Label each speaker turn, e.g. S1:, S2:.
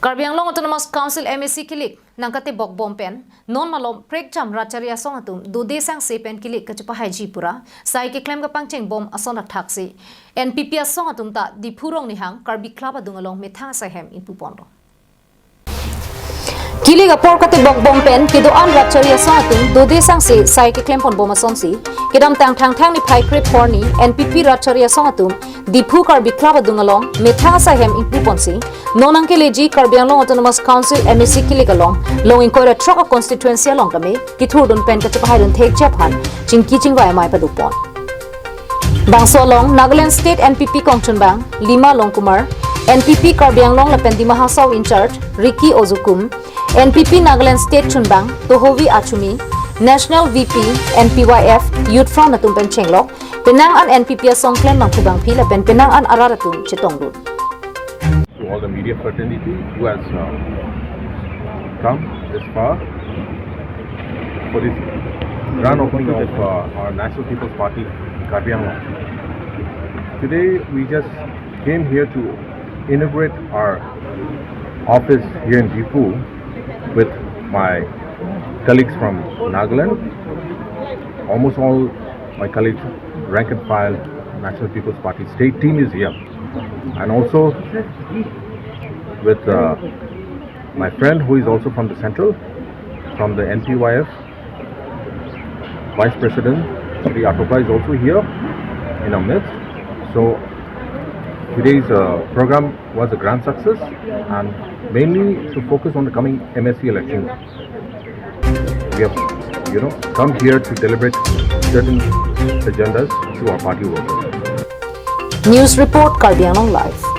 S1: Karbi Anglong Autonomous Council MAC kelik nangkate bok bompen non malom prek jam rachari asong atum dude sang sepen kelik kachupa haji pura sai ke claim ka pangcheng bom asong thaksi NPP asong atum ta dipurong ni hang Karbi club adung along methang saihem in pupondo Kili gapor kate bok bompen kido an rachari asong atum dude sang se sai ke claim pon bom asong si kidam tang ni phai kre porni NPP rachari asong atum dipu Karbi club adung along methang saihem in puponsi nonang ke leji Karbi Anglong Autonomous Council MAC kelik along long in koira truck constituency along kami kithur dun pen ka chapahai dun thek japhan chingki chingwai mai padupon bangso along Nagaland State NPP Kongchun Bang Lima Longkumar NPP Karbi Anglong Lapendi Mahasau in charge Ricky Ozukum NPP Nagaland State Chunbang Tohovi Achumi National VP NPYF Youth Front Natumpen Chenglok Penang an NPP Song Claim Mangkubang Pila Penang an Araratun Chitonglut
S2: to all the media fraternity who has come this far for this grand opening of our National People's Party, Karbi Anglong. Today we just came here to inaugurate our office here in Dipu with my colleagues from Nagaland. Almost all my colleagues, rank and file National People's Party state team is here. And also with my friend who is also from the central, from the NPYF, Vice President Shri Atoka is also here in our midst. So today's program was a grand success and mainly to focus on the coming MSc elections. We have come here to deliberate certain agendas to our party workers.
S1: News Report Karbi Anglong Live.